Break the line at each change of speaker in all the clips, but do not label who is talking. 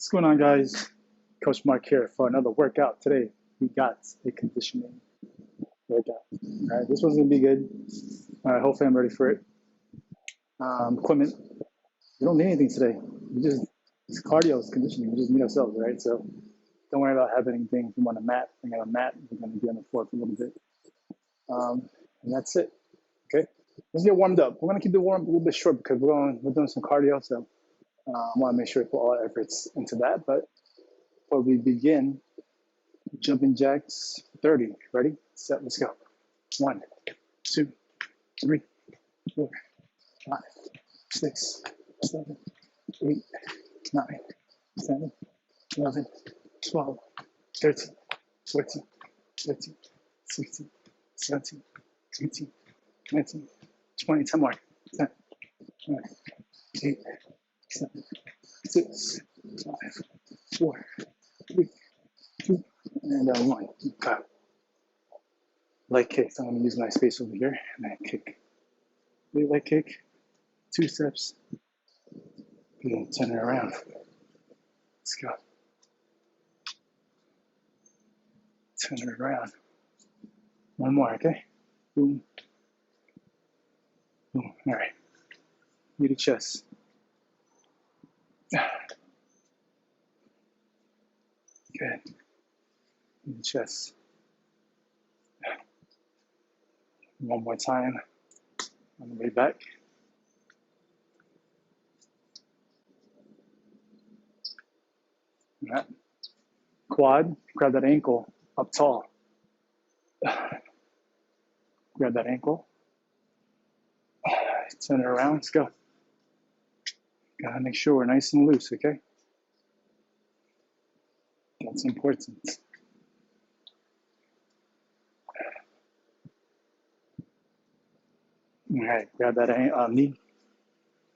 What's going on, guys? Coach Mark here for another workout. Today we got a conditioning workout. All right, this one's gonna be good. All right, hopefully I'm ready for it. Equipment. We don't need anything today. It's cardio, it's conditioning. We just need ourselves, right? So don't worry about having anything. If you want a mat, we got a mat. We're gonna be on the floor for a little bit, and that's it. Okay, let's get warmed up. We're gonna keep the warm up a little bit short because we're doing some cardio. So I want to make sure we put all our efforts into that. But before we begin, jumping jacks 30. Ready? Set. Let's go. 1, 2, 3, 4, 5, 6, 7, 8, 9, 10, 11, 12, 13, 14, 15, 16, 17, 18, 19, 20. 10 more. 10, 9, 8, 7, 6, 5, 4, 3, 2, and 1. Okay. Leg kicks. I'm going to use my space over here and then kick. Leg kick. 2 steps. And then turn it around. Let's go. Turn it around. One more, okay? Boom. Boom. All right. Knee to chest. Good. Knee to chest. One more time on the way back. All right. Quad, grab that ankle up tall. Grab that ankle. Turn it around. Let's go. Gotta make sure we're nice and loose, okay? That's important. All right, grab that knee,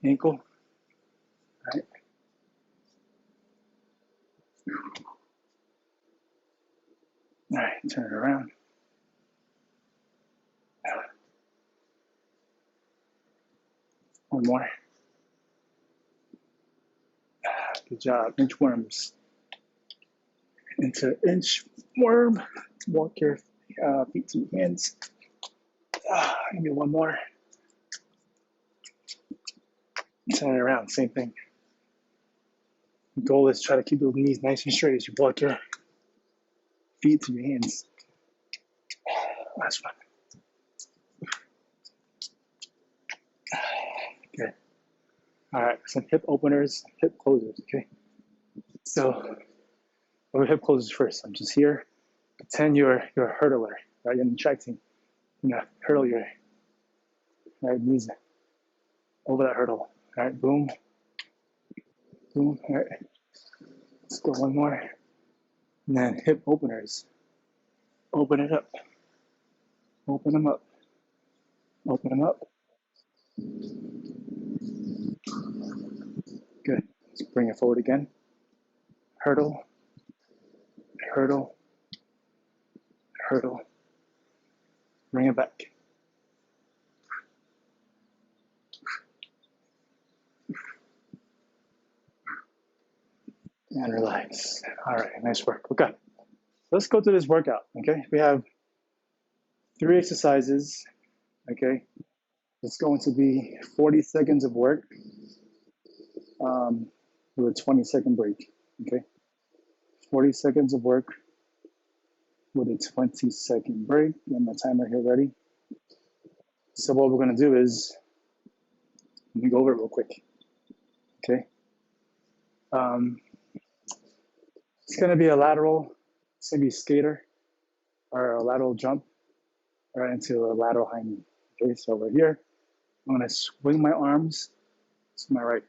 ankle. All right. All right, turn it around. One more. Good job. Inchworms. Into inchworm. Walk your feet to your hands. Give me one more. Turn it around. Same thing. The goal is try to keep those knees nice and straight as you walk your feet to your hands. Last one. Good. All right, some hip openers, hip closers, okay? So, we'll hip closers first. I'm just here. Pretend you're a hurdler, right? You're in the track team. You're gonna hurdle your right knees over that hurdle. All right, boom. Boom. All right. Let's go one more. And then hip openers. Open it up. Open them up. Open them up. Good. Let's bring it forward again. Hurdle. Hurdle. Hurdle. Bring it back. And relax. All right, nice work. Okay, let's go through this workout, okay? We have 3 exercises, okay? It's going to be 40 seconds of work with a 20-second break, okay? 40 seconds of work with a 20-second break. Get my timer here ready. So what we're gonna do is, let me go over it real quick, okay? It's gonna be a lateral, it's gonna be a skater or a lateral jump right into a lateral high knee. Okay, so we're here. I'm gonna swing my arms to my right?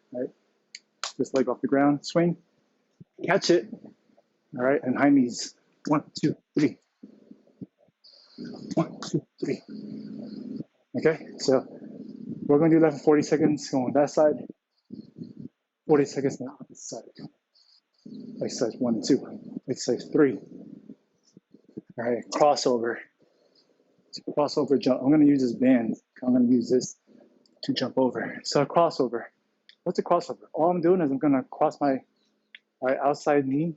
This leg off the ground, swing, catch it, all right, and high knees. 1, 2, 3. 1, 2, 3. Okay, so we're gonna do that for 40 seconds, go on that side, 40 seconds on the opposite side. Exercise 1 and 2. Exercise 3. All right, crossover. Crossover jump. I'm going to use this band. I'm going to use this to jump over. So crossover. What's a crossover? All I'm doing is I'm going to cross my All right, outside knee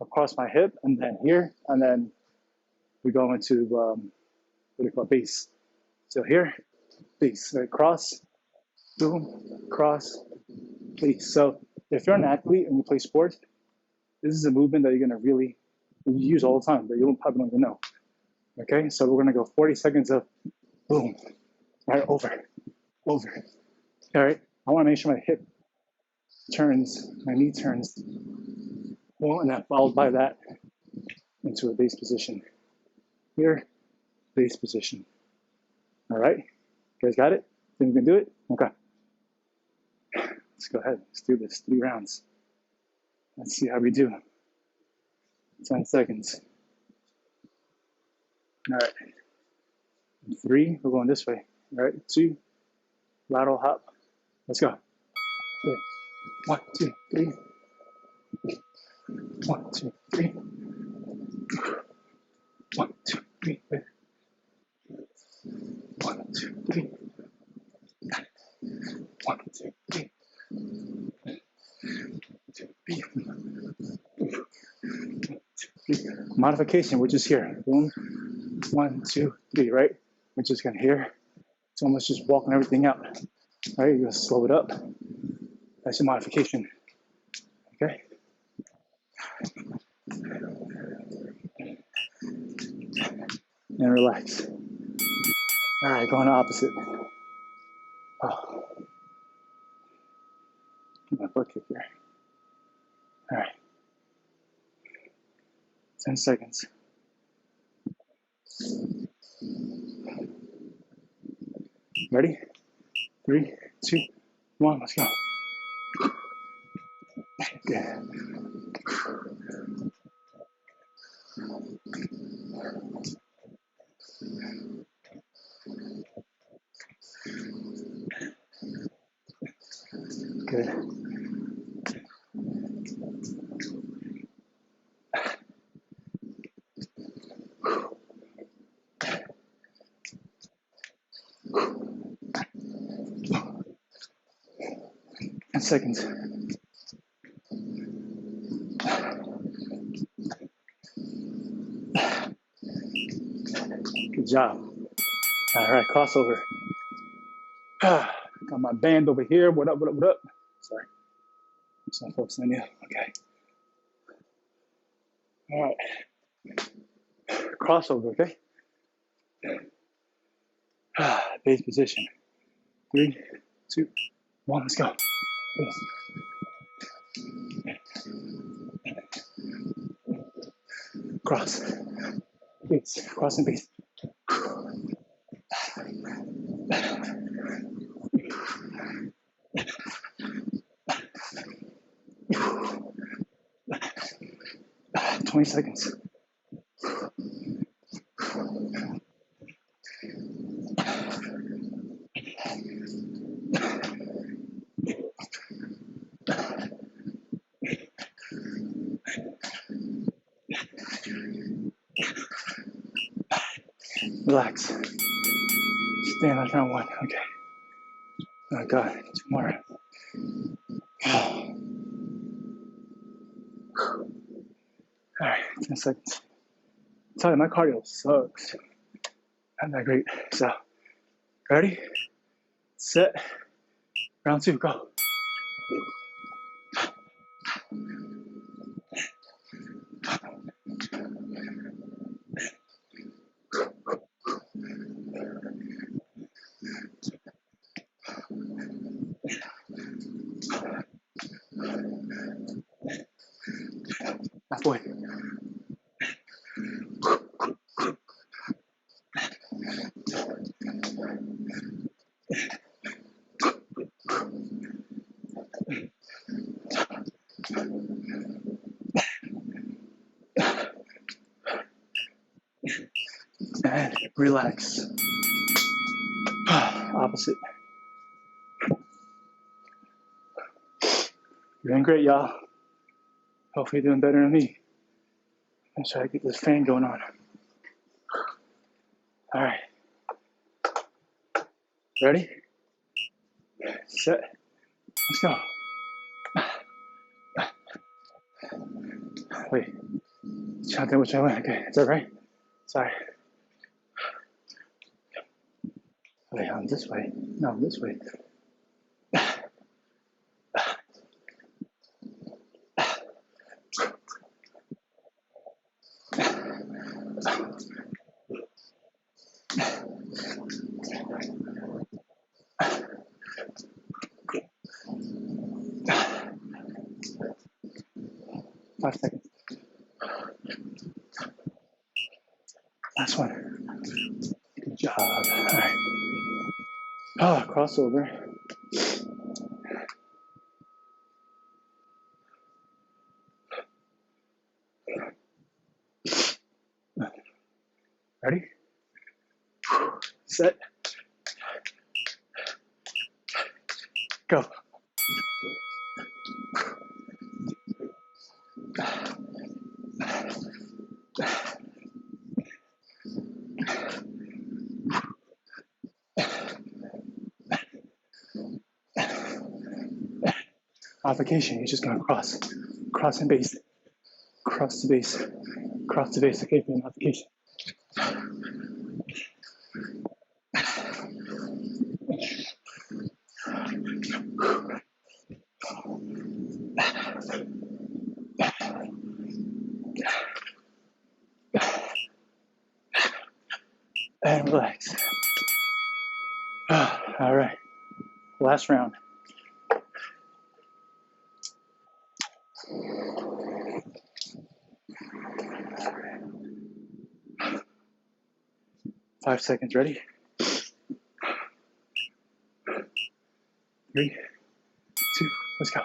across my hip, and then here, and then we go into what do you call it, base. So here, base, right, cross, boom, cross, base. So if you're an athlete and you play sports, this is a movement that you're gonna really use all the time, but you probably don't even know. Okay, so we're gonna go 40 seconds of boom, all right, over. All right, I wanna make sure my hip turns, my knee turns, well, and then followed by that into a base position. Here, base position. All right, you guys got it? Think we can do it? Okay. Let's go ahead, let's do this, 3 rounds. Let's see how we do. 10 seconds. All right. 3, we're going this way. All right, 2, lateral hop. Let's go. 1, 2, 3. 1, 2, 3. 1, 2, 3. 1, 2, 3. 1, 2, 3. 2, 3. 3. Modification, we're just here. Boom. 1, 2, 3, right? We're just gonna here. It's almost just walking everything out. All right, you're gonna slow it up. That's your modification. Okay. And relax. All right, going opposite. Oh. Get my butt kick here. All right. 10 seconds. Ready? 3, 2, 1, let's go. Good. Good. And seconds. Good job. All right, crossover. Got my band over here. What up, what up, what up? Sorry. Some folks on you. Okay. All right. Crossover, okay? Base position. 3, 2, 1, let's go. Cross. Base. Cross and base. 20 seconds. Relax. Stay on round 1. Okay. Oh God, 2 more. All right, 10 seconds. I'm telling you, my cardio sucks. Not that great. So, ready, set, round 2, go. Halfway. And relax. Opposite. You're doing great, y'all. Hopefully you're doing better than me. I'm trying to get this fan going on. All right. Ready? Set. Let's go. Wait. Chanting which I went. Okay, is that right? Sorry. Wait, I'm this way. No, I'm this way. 5 seconds. Last one. Good job. All right. Oh, crossover. Ready? Set. Go. Modification, you're just gonna cross and base, cross to base, cross to base, okay, for the modification. And relax. All right, last round. Five seconds, ready? 3, 2, let's go.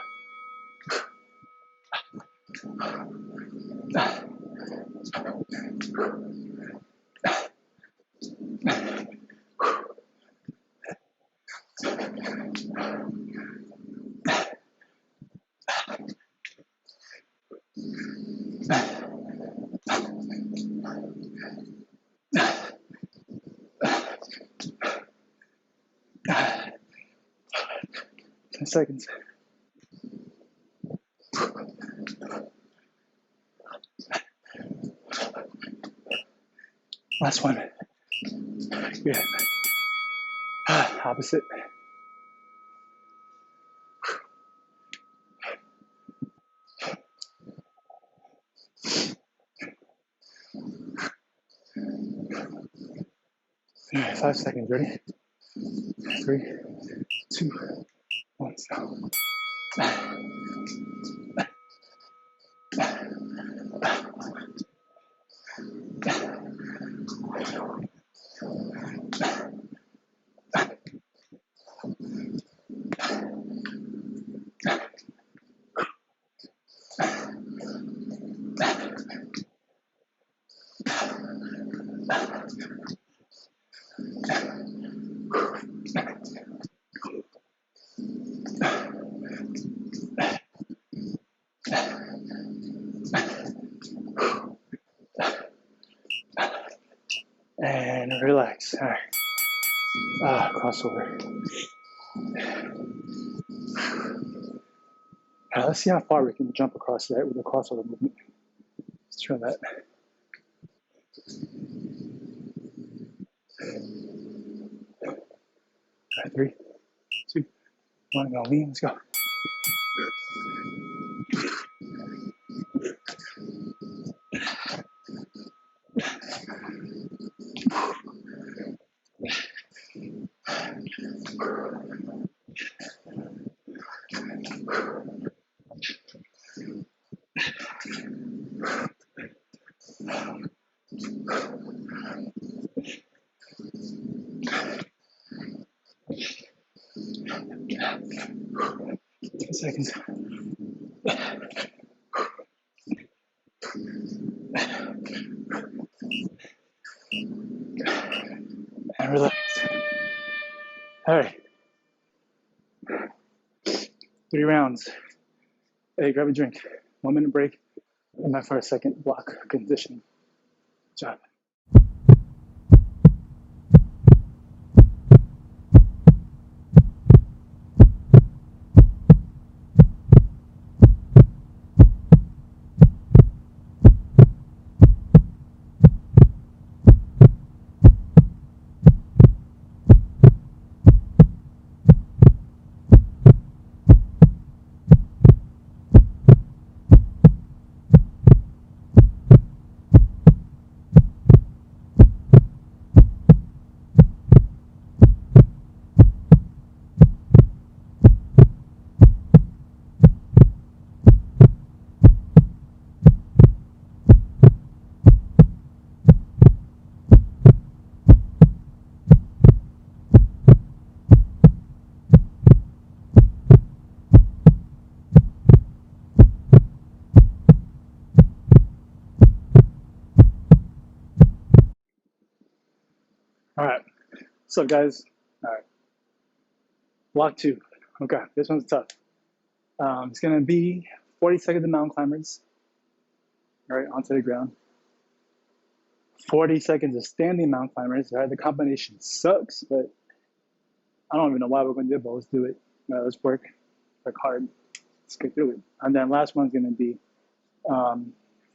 Seconds. Last one. Good. Opposite. All right, 5 seconds. Ready? 3, 2, 1, let's go. And relax. All right. Crossover. All right, let's see how far we can jump across that with the crossover movement. Let's try that. All right, 3, 2, 1, go lean. Let's go. Seconds. And relax. All right. 3 rounds. Hey, grab a drink. 1 minute break. And that for a second block conditioning. Good job. What's up, guys? All right, block 2. Okay, this one's tough. It's gonna be 40 seconds of mountain climbers, all right, onto the ground. 40 seconds of standing mountain climbers. All right, the combination sucks, but I don't even know why we're gonna do it, but let's do it. All right, let's work hard. Let's get through it. And then last one's gonna be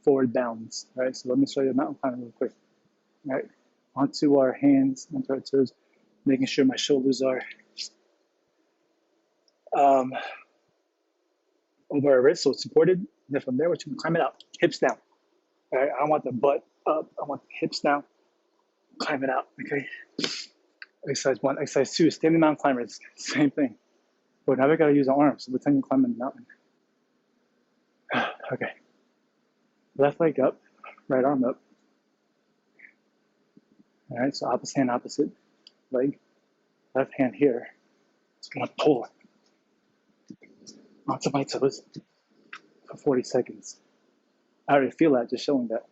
forward bounds. All right, so let me show you a mountain climber real quick. All right, onto our hands, onto our toes, making sure my shoulders are over our wrist, so it's supported. And then from there, we're going to climb it out, hips down. All right, I don't want the butt up. I want the hips down. Climb it out. Okay. Exercise 1, exercise 2, standing mountain climbers. Same thing. But now we got to use our arms. So pretend you're climbing the mountain. Okay. Left leg up, right arm up. All right. So opposite hand, opposite leg. Left hand here. It's gonna pull onto my toes for 40 seconds. I already feel that, just showing that.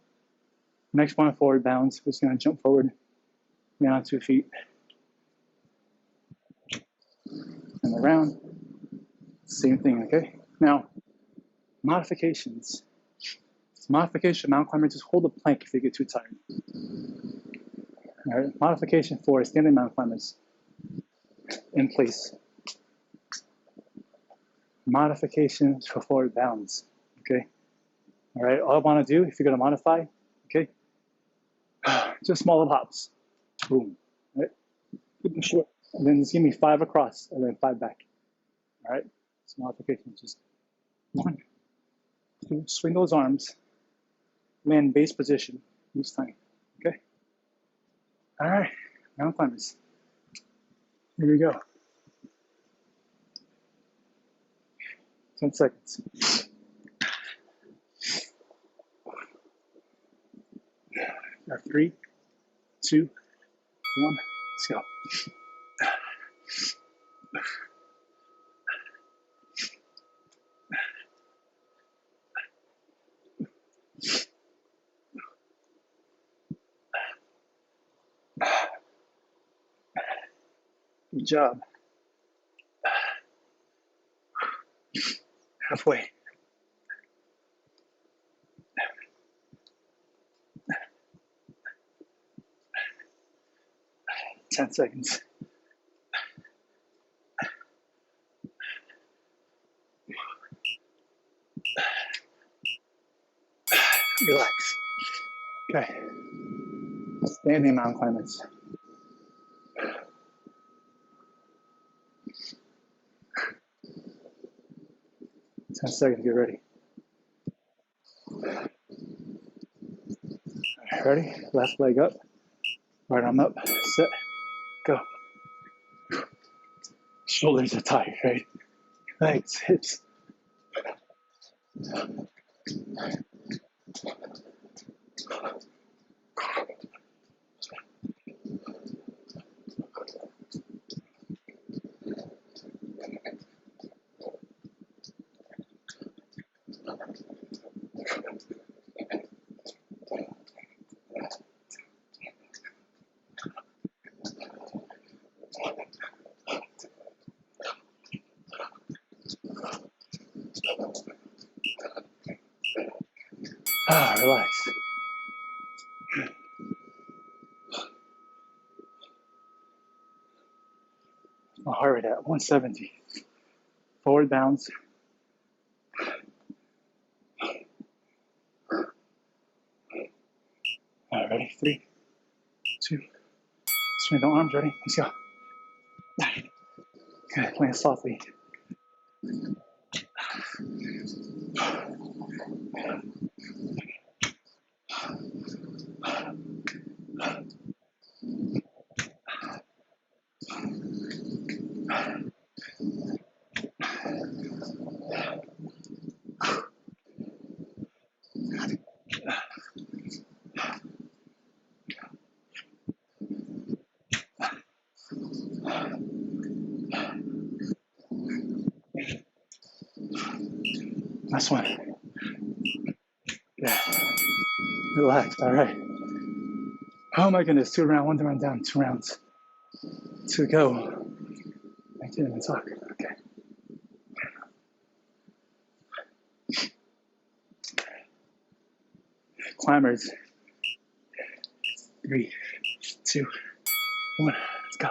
Next one, forward bounds. We're just gonna jump forward, land on 2 feet, and around. Same thing, okay? Now, modifications. Modification, mountain climber, just hold a plank if you get too tired. All right, modification for standing mountain climbers. In place. Modifications for forward bounds, okay? All right, all I wanna do, if you're gonna modify, okay? Just small little hops, boom, all right? Keep them short, and then just give me 5 across, and then 5 back, all right? So modification, just 1, 2, swing those arms, land base position each time, okay? All right, mountain climbers. Here we go. 10 seconds. Got 3, 2, 1, let's go. Good job. Halfway. Ten seconds. Relax. Okay. Standing mountain climbers. Ten seconds, get ready. Ready? Left leg up, right arm up, set, go. Shoulders are tight, right? Legs, hips. Relax. My heart rate at 170. Forward bounds. All right, ready? 3, 2. Swing the arms, ready? Let's go. Good, land softly. Last one. Yeah. Relax. All right. Oh my goodness. 2 rounds, 1 round down, 2 rounds. to go. I didn't even talk. Okay. Climbers. 3, 2, 1. Let's go.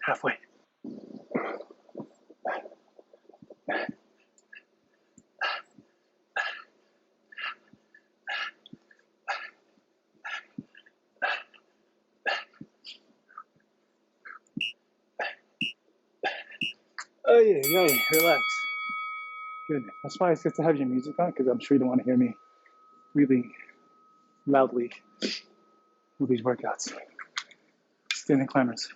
Halfway. Oh yeah, relax. Good. That's why it's good to have your music on, because I'm sure you don't want to hear me really loudly with these workouts. Standing climbers.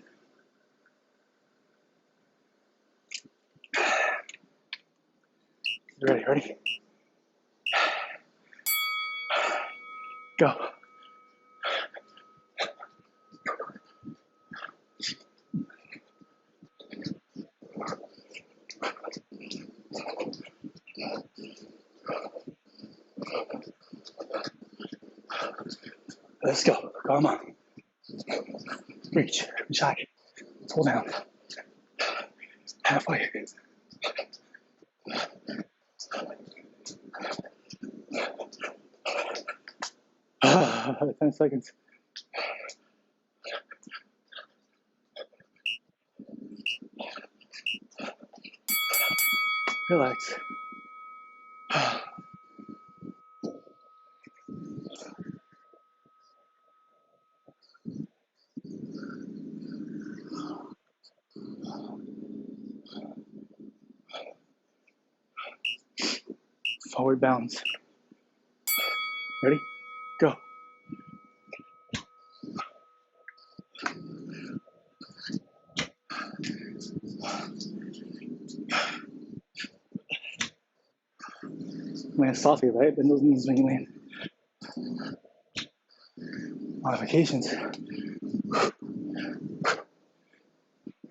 Ready? Go. Let's go. Come on. Reach high. Pull down. Halfway. 10 seconds. Relax. Forward bounds. Ready? Go. Land softly, right? Bend those knees when you land. Modifications.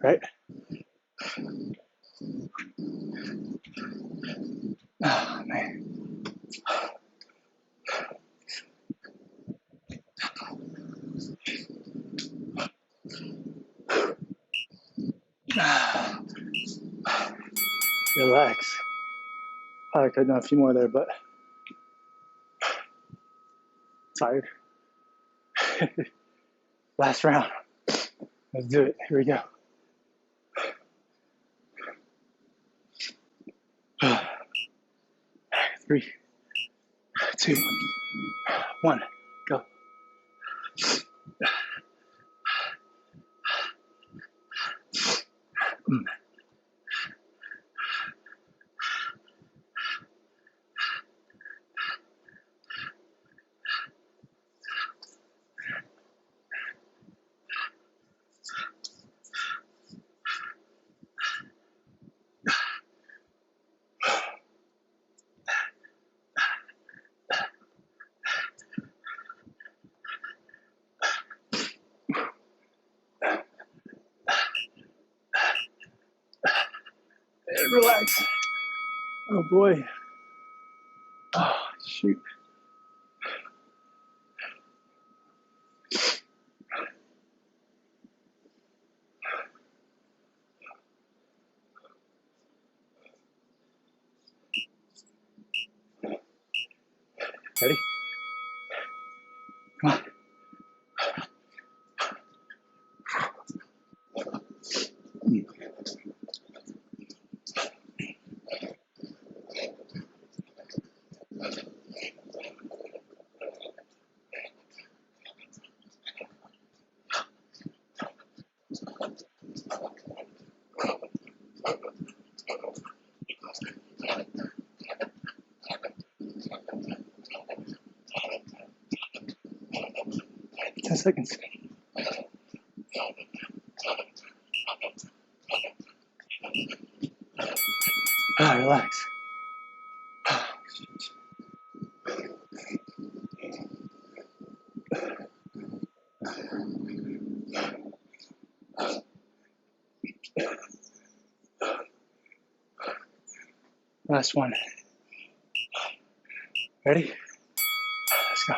Right? Oh, man. Relax. I could have done a few more there, but tired. Last round. Let's do it. Here we go. Three, 2, 1, go. 'Relax. Oh boy. Oh, shoot. Ready? Come on. 10 seconds. Relax. Last one. Ready? Let's go.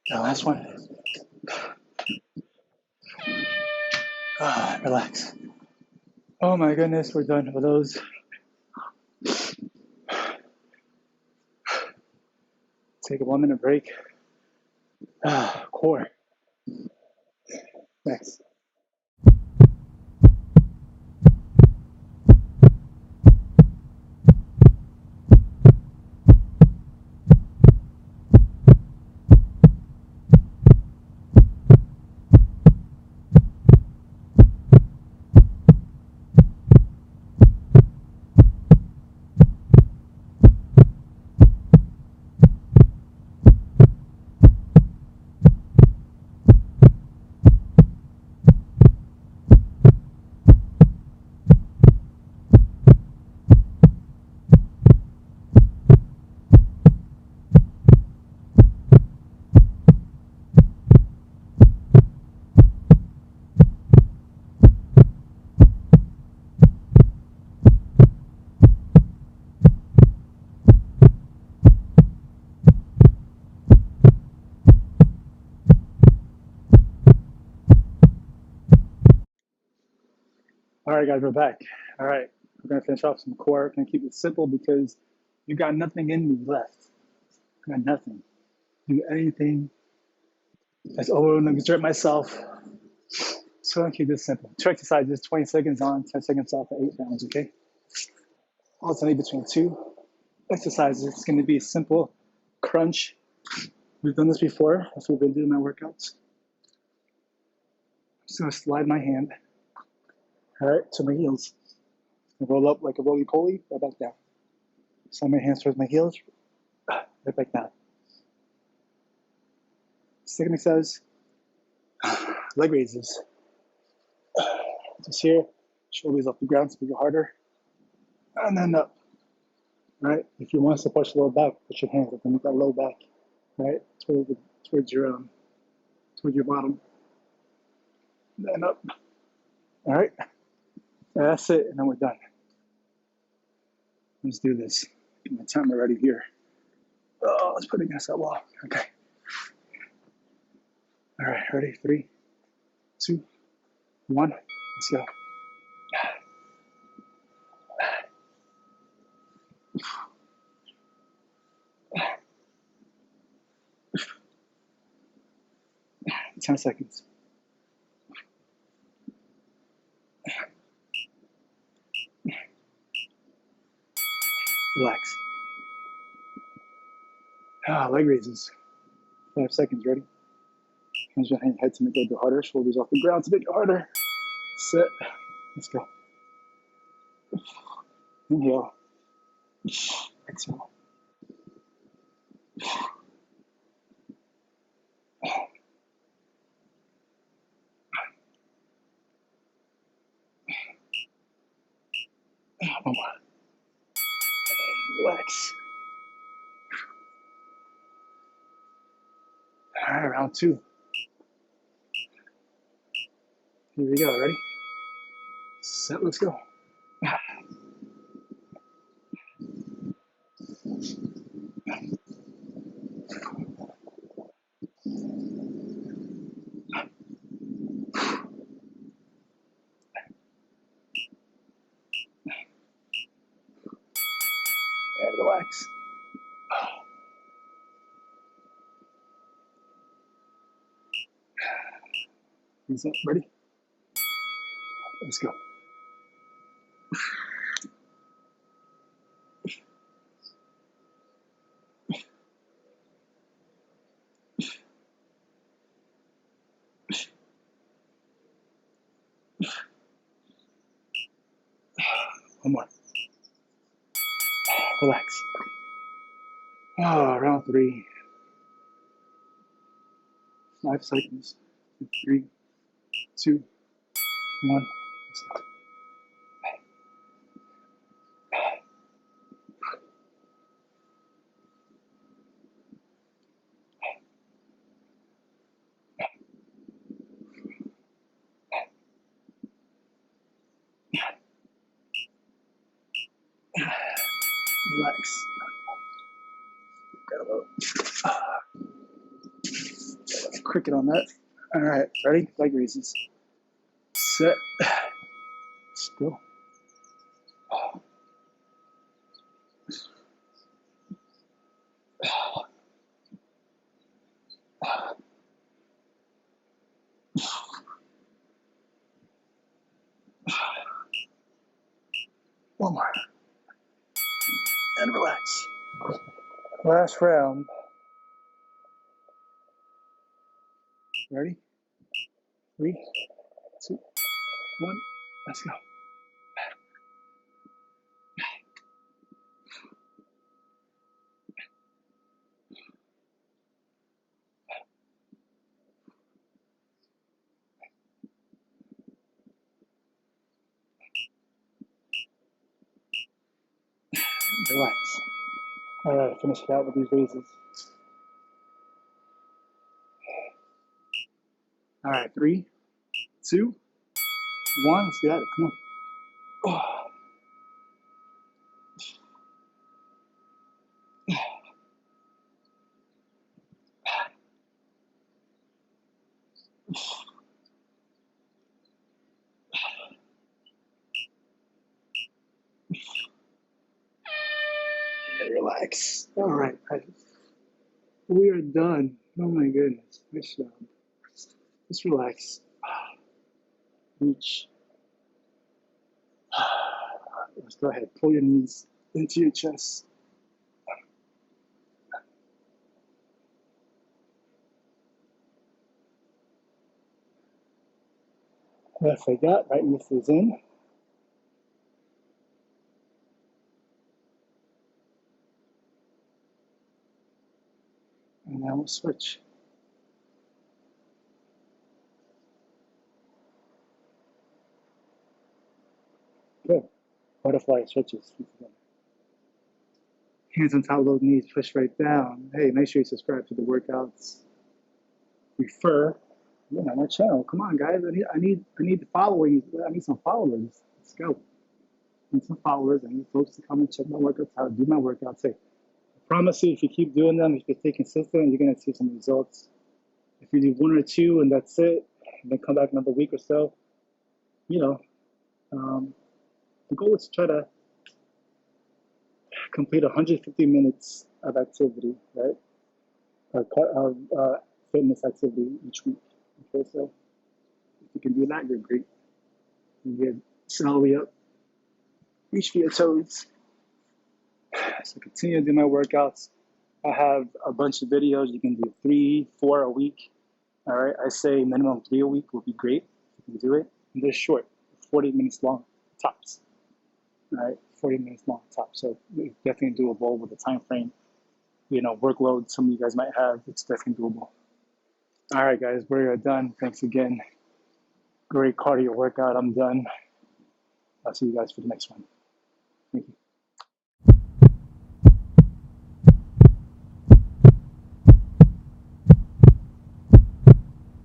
The last one. Relax. Oh my goodness, we're done with those. Take a 1 minute break. Core. Next. All right, guys, we're back. All right, we're gonna finish off some core. We're gonna keep it simple because you got nothing in me left. I got nothing. Do anything. That's over. I'm gonna exert myself. So I'm gonna keep this simple. Two exercises, 20 seconds on, 10 seconds off for 8 rounds, okay? Alternate between two exercises. It's gonna be a simple crunch. We've done this before. That's what we've been doing in my workouts. I'm just gonna slide my hand, all right, to my heels. Roll up like a roly-poly, right back down. Slide my hands towards my heels, right back down. Second exercise, leg raises. Just here, shoulders off the ground, so make it harder. And then up, right? If you want to push the low back, put your hands up and make that low back, right? Towards your bottom. And then up. All right? That's it, and then we're done. Let's do this. Get my timer ready here. Oh, let's put it against that wall. Okay. All right, ready? 3, 2, 1. Let's go. Ten seconds. Relax. Leg raises. 5 seconds. Ready? Hands behind your head to make it a bit harder. Shoulders off the ground to make it harder. Sit. Let's go. Inhale. Exhale. One more. Relax. All right, round 2. Here we go. Ready? Set. Let's go. And relax. Hands up. Ready? Let's go. One more. Relax. Round 3. 5 seconds. 3, 2, 1. Let's go. Relax. Got a little cricket on that. All right, ready? Leg raises. Set. Still. One more. And relax. Last round. Ready? 3, 2, 1. Let's go. Relax. All right, finish it out with these raises. All right, 3, 2, 1. Let's get at it. Come on. Oh. Relax. All right, we are done. Oh my goodness. Nice job. Just relax. Reach. Let's go ahead. Pull your knees into your chest. Left leg out, right wrist is in. And now we'll switch. Good. Butterfly stretches. Hands on top of those knees, push right down. Hey, make sure you subscribe to the workouts. Refer. Yeah, my channel. Come on, guys. I need the following. I need some followers. Let's go. I need some followers. I need folks to come and check my workouts, how to do my workouts. Hey, I promise you, if you keep doing them, if you stay consistent, you're gonna see some results. If you do 1 or 2 and that's it, and then come back another week or so, you know, the goal is to try to complete 150 minutes of activity, right? Of fitness activity each week. Okay, so if you can do that, you're great. You get salary up, reach for your toes. So continue to do my workouts. I have a bunch of videos. You can do 3, 4 a week. All right, I say minimum 3 a week will be great if you can do it. And they're short, 40 minutes long, tops. All right, 40 minutes long, tops. So it's definitely doable with the time frame, workload some of you guys might have. It's definitely doable. All right, guys, we're done. Thanks again. Great cardio workout. I'm done. I'll see you guys for the next one. Thank you.